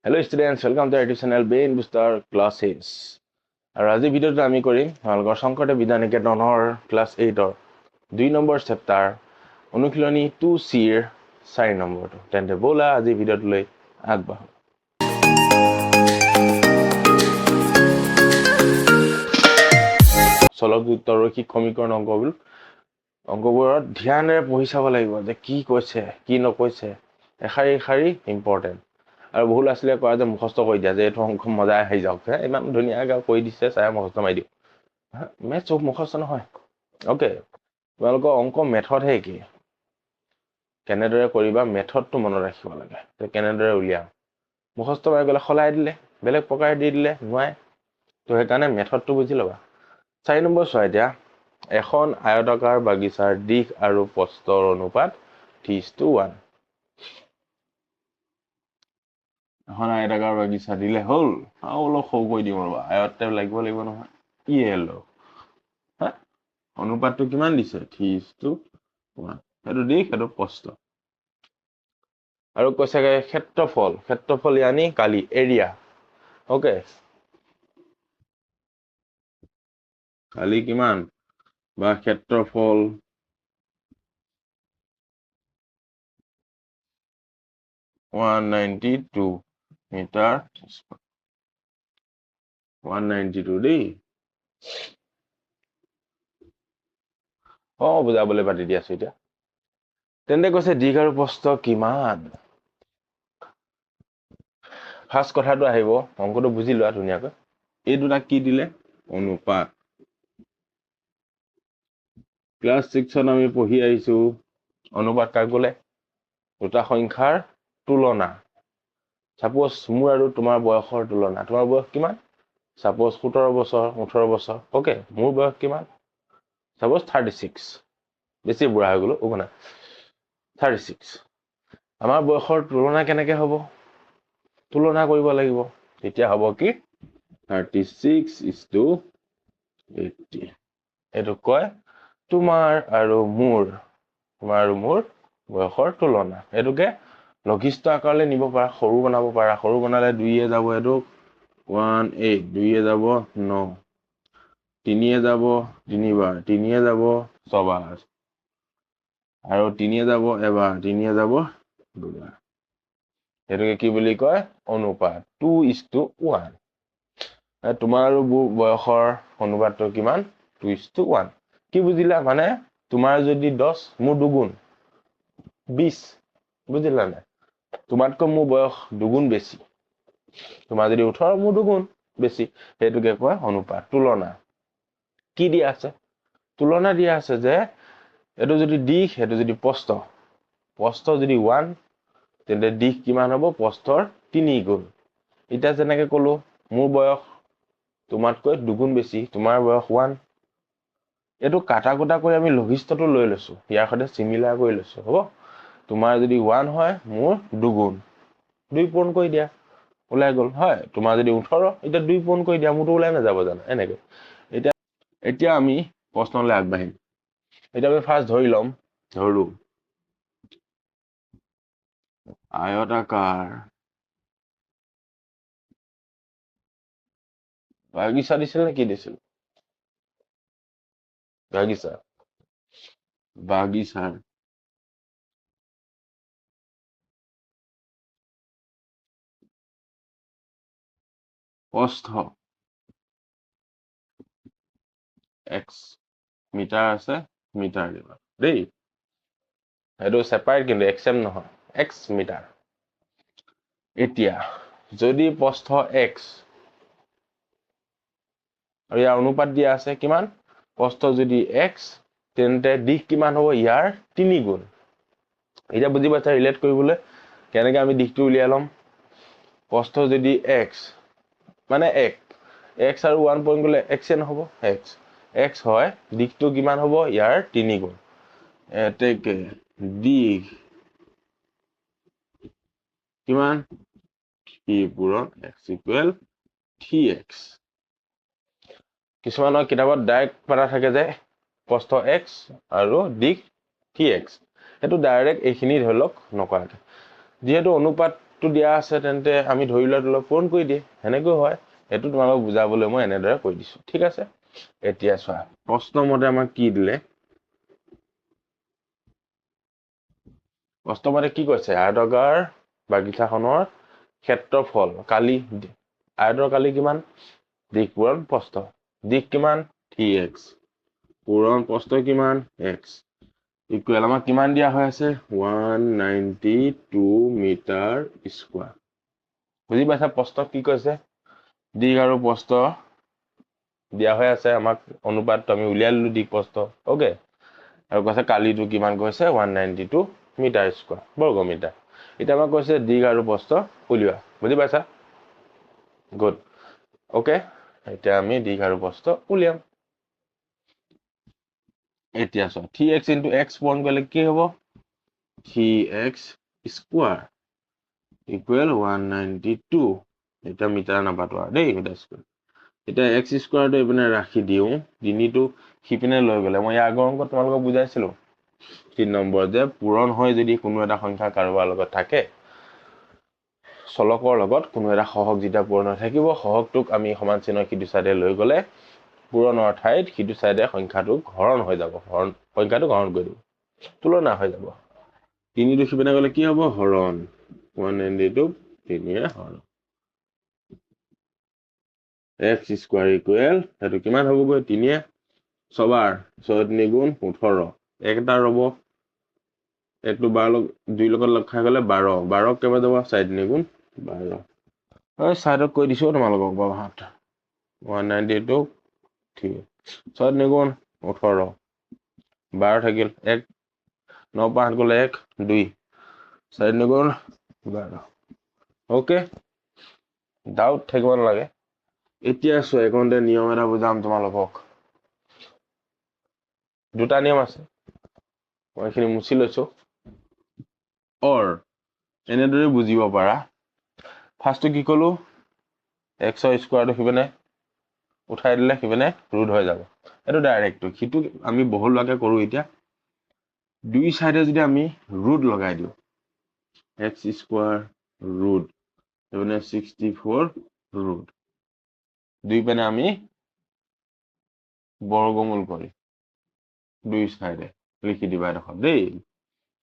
Hello students, welcome to our YouTube channel Brain Booster Classes. আৰু আজি ভিডিঅ'টো আমি কৰিম আপোনালোকৰ শংকৰদেৱ বিদ্যানিকেতনৰ ক্লাছ 8ৰ 2 নম্বৰ চেপ্টাৰ অনুশীলনী 2C ৰ 4 নম্বৰটো। তেন্তে ব'লা আজি ভিডিঅ'টোলৈ আগবাঢ়ো। চলক উত্তৰৰৈখিক সমীকৰণ অংকবোৰত ধ্যানেৰে পঢ়ি চাব লাগিব যে কি কৈছে কি নকৈছে এশাৰী এশাৰী ইম্পৰ্টেণ্ট। আৰু বহু ল'ৰা ছোৱালীয়ে কয় যে মুখস্থ কৰি দিয়া যে এইটো অংক মজাই আহি যাওক ইমান ধুনীয়াকৈ কৈ দিছে চাই মুখস্থ মাৰি দিওঁ মেথছ মুখস্থ নহয়। অ'কে, তোমালোকৰ অংক মেথডহে কি কেনেদৰে কৰিবা মেথডটো মনত ৰাখিব লাগে যে কেনেদৰে উলিয়াম। মুখস্থ মাৰি গ'লে সলাই দিলে বেলেগ প্ৰকাৰে দি দিলে নোৱাৰে, তো সেইকাৰণে মেথডটো বুজি ল'বা। 4 নম্বৰ চোৱা এতিয়া এখন আয়তাকাৰ বাগিচাৰ দিশ আৰু প্ৰস্থৰ অনুপাত 3:1। এখন আয়তাকাৰ বাগিচা দিলে হ'ল আৰু অলপ সৰু কৰি দিম ৰ'বা, আয়ত লাগিব নহয় ইয়েলো হা। অনুপাতটো কিমান দিছে 3:1, সেইটো দিশ সেইটো প্ৰস্থ। আৰু কৈছে ক্ষেত্ৰফল ইয়ানি কালি এৰিয়া। অ'কে, কালি কিমান বা ক্ষেত্ৰফল 192 মিটাৰ 192 দেই। বুজাবলৈ পাতি দি আছো এতিয়া। তেন্তে কৈছে দিশ আৰু প্ৰস্থ কিমান। ফাৰ্ষ্ট কথাটো আহিব, অংকটো বুজি লোৱা ধুনীয়াকৈ। এই দুটা কি দিলে অনুপাত। ক্লাছ 6ত আমি পঢ়ি আহিছো অনুপাত কাক বোলে দুটা সংখ্যাৰ তুলনা। সাপোজ মোৰ আৰু তোমাৰ বয়সৰ তুলনা। তোমাৰ বয়স কিমান? সাপোজ 17 বছৰ 18 বছৰ। অ'কে, মোৰ বয়স কিমান? সাপোজ 36, বেছি বুঢ়া হৈ গ'লো না 36। আমাৰ বয়সৰ তুলনা কেনেকে হ'ব? তুলনা কৰিব লাগিব, তেতিয়া হ'ব কি 36:80। এইটো কয় তোমাৰ আৰু মোৰ বয়সৰ তুলনা। এইটোকে লঘিষ্ঠ আকাৰলৈ নিব পাৰা, সৰু বনাব পাৰা। সৰু বনালে 2 যাব, এইটো 18, 2 যাব 9, 3 যাব 3 বাৰ, 3 যাব 6 বাৰ, আৰু 3 যাব এবাৰ, 3 যাব 2 বাৰ। সেইটোকে কি বুলি কয় অনুপাত 2:1। তোমাৰ আৰু বয়সৰ অনুপাতটো কিমান 2:1। কি বুজিলা? মানে তোমাৰ যদি 10 মোৰ দুগুণ 20, বুজিলা নাই? তোমাতকৈ মোৰ বয়স দুগুণ বেছি। তোমাৰ যদি 18 মোৰ দুগুণ বেছি, সেইটোকে কয় অনুপাত। তুলনা কি দিয়া আছে? তুলনা দিয়া আছে যে এইটো যদি দিশ সেইটো যদি প্ৰস্থ যদি 1 তেন্তে দিশ কিমান হ'ব প্ৰস্থৰ 3 গুণ। এতিয়া যেনেকে ক'লো মোৰ বয়স তোমাতকৈ দুগুণ বেছি, তোমাৰ বয়স 1। এইটো কাটা কুটা কৰি আমি লঘিষ্ঠটো লৈ লৈছো, ইয়াৰ সৈতে চিমিলাৰ কৰি লৈছো। হ'ব, তোমাৰ যদি 1 হয় মোৰ দুগুণ, 2 পূৰণ কৰি দিয়া ওলাই গ'ল। হয়, তোমাৰ যদি 18 এতিয়া 2 পূৰণ কৰি দিয়া, মোৰতো ওলাই নাযাব জানো এনেকে। এতিয়া আমি প্ৰশ্নলৈ আগবাঢ়িম। এতিয়া আমি ফাৰ্ষ্ট ধৰো আয়তাকাৰ বাগিচা দিছিল নে কি দিছিল? বাগিচাৰ প্ৰস্থ x মিটাৰ আছে, মিটাৰ দিবা দেই। সেইটো ছেপাৰেট কিন্তু XM নহয়, x মিটাৰ। এতিয়া যদি প্ৰস্থ x আৰু ইয়াৰ অনুপাত দিয়া আছে কিমান প্ৰস্থ যদি x, তেন্তে দিশ কিমান হ'ব ইয়াৰ 3 গুণ। এতিয়া বুজি পাইছা ৰিলেট কৰিবলৈ কেনেকে আমি দিশটো উলিয়াই ল'ম। প্ৰস্থ যদি x মানে x আৰু 1 পইণ্ট গ'লে x নহ'ব, x হয়, দিশটো কিমান হ'ব ইয়াৰ 3 গুণ। এতেকে দিশ কিমান 3 পূৰণ x = 3x। কিছুমানৰ কিতাপত ডাইৰেক্ট পাতা থাকে যে প্ৰস্থ x আৰু দিশ 3x, সেইটো ডাইৰেক্ট এইখিনি ধৰি লওক নকৰাকে। যিহেতু অনুপাত টো দিয়া আছে তেন্তে আমি ধৰি লোৱা পূৰণ কৰি দিয়ে হেনেকৈ হয় এটো তোমালোক বুজাবলৈ মই এনেদৰে কৈ দিছো ঠিক আছে এতিয়া চোৱা প্ৰশ্ন মতে আমাক কি দিলে প্ৰশ্ন মতে কি কৈছে আয়তাকাৰ বাগিচাখনৰ ক্ষেত্ৰফল কালি আয়তৰ কালি কিমান দিক পূৰণ প্ৰস্থ দিক কিমান 3x পূৰণ প্ৰস্থ কিমান x ইকুৱেল আমাক কিমান দিয়া হৈ আছে 192 মিটাৰ স্কয়াৰ বুজি পাইছা প্ৰস্থ কি কৈছে দিক আৰু প্ৰস্থ দিয়া হৈ আছে আমাক অনুপাতটো আমি উলিয়াই ললো দিক প্ৰস্থ ওকে আৰু কৈছে কালিটো কিমান কৈছে 192 মিটাৰ স্কয়াৰ বৰ্গ মিটাৰ এটা আমাক কৈছে দিক আৰু প্ৰস্থ উলিওৱা বুজি পাইছা গুড ওকে এতিয়া আমি দিক আৰু প্ৰস্থ উলিয়াম এতিয়া চোৱা 3x * x পূৰণ কৰিলে কি হ'ব 3x স্কয়াৰ ইকুৱেল 192 এটা মিটাৰ নাপাতো আৰু দেই মিটাৰ স্কয়াৰ এটা x স্কয়াৰটো ইপিনে ৰাখি দিও তিনিটো হিপিনে লৈ গলে মই আগৰ অংকত তোমালোকক বুজাইছিলো 3 নম্বৰ যে পূৰণ হয় যদি কোনো এটা সংখ্যা কাৰোবাৰ লগত থাকে চলকৰ লগত কোনো এটা সহগ যেতিয়া পূৰণ হৈ থাকিব সহগটোক আমি সমান চিহ্ন কিটো সাইডে লৈ গলে পূৰণৰ ঠাইত কিটো সাইডে সংখ্যাটো হৰণ হৈ যাব সংখ্যাটো হৰণ কৰি দিব তুলনা হৈ যাব তিনিটো হিপিনে গলে কি হ'ব হৰণ 192 তিনিয়ে হৰণ x স্কয়াৰ ইকুৱেল এটো কিমান হ'বগৈ তিনিয়ে সবাৰ 6 3 গুণ 18 একটা ৰব একটো 12 দুই লগত লগ খাই গলে 12 12 কেবা যাব 4 3 গুণ 12 ওই সাইডত কৈ দিছো তোমালোকক বাহাত 192 ঠিক 6 3 গুণ 18 12 থাকিল 1 9 5 গলে 1 2 4 3 গুণ 12 ওকে ডাউট থাকিব নালাগে এতিয়া সো এখনতে নিয়ম এটা বুজাম তোমালোকক দুটা নিয়ম আছে মই এখিনি মুছি লৈছো অৰ এনেদৰে বুজিব পাৰা ফাৰ্স্টটো কি কলো x স্কয়াৰটো হিপিনে উঠাই দিলে হিপিনে ৰুট হৈ যাব এটো ডাইৰেক্ট হিটু আমি বহুলভাৱে কৰো এতিয়া দুই সাইডে যদি আমি ৰুট লগাই দিও x স্কয়াৰ ৰুট হিপিনে 64 ৰুট দুই পেনে আমি বৰ্গমূল কৰি দুই সাইডে লিখি দিবা দেখো দেই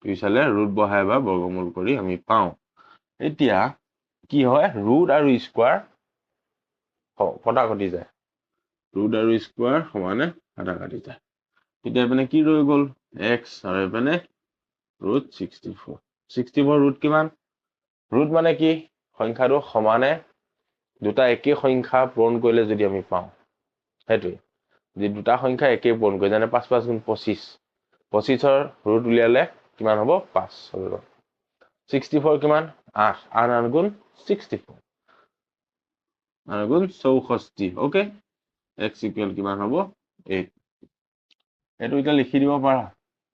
দুই সাইডে ৰুট বহাই বা বৰ্গমূল কৰি আমি পাও এতিয়া কি হয় ৰুট আৰু স্কয়াৰ কটা কটি যায় ৰুট আৰু স্কয়াৰ সমানে কাটা কাটি যায় এতিয়া পেনে কি ৰৈ গল x আৰু পেনে ৰুট 64 64 ৰুট কিমান ৰুট মানে কি সংখ্যাটো সমানে দুটা একে সংখ্যা পূৰণ কৰিলে যদি আমি পাও হেতু যে দুটা সংখ্যা একে পূৰণ কৰি জানে 5 5 গুণ 25 25 ৰ ৰুট উলিয়ালে কিমান হ'ব 5 হৈ গল 64 কিমান 8 8 গুণ 64 8 গুণ 64 ওকে x ইকুৱেল কিমান হ'ব 8 এটো এটা লিখি দিব পাৰা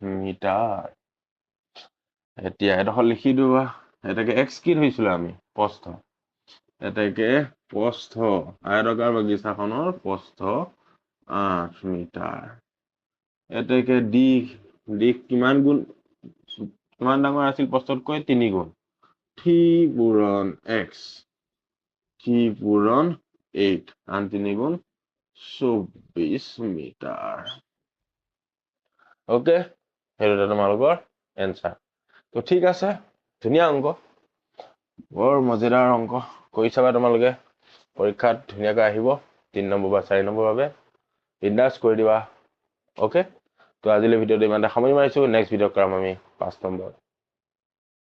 মিটাৰ এতিয়া এটা লিখি দিবা এটাকে x কি ধৰিছিল আমি প্ৰস্থ এটাকে প্ৰস্থ আয়তাকাৰ বাগিচাখনৰ প্ৰস্থ 8 মিটাৰ এটাকে দিক দিক কিমান গুণ কিমান ডাঙৰ আছিল প্ৰস্থতকৈ 3 গুণ 3 পূৰণ x 3 পূৰণ 8 আন 3 গুণ 24 মিটাৰ ওকে হেটো তোমালোকৰ এনসাৰ তো ঠিক আছে ধুনিয়া অংক বৰ মজেদাৰ অংক কৰি চাবা তোমালোকে পৰীক্ষাত ধুনিয়াকৈ আহিব 3 নম্বৰ বা 4 নম্বৰ বাবে বিন্দাস কৰি দিবা ওকে তো আজিলৈ ভিডিওটো ইমানতে সামৰি মাৰিছো নেক্সট ভিডিও কৰাম আমি 5 নম্বৰ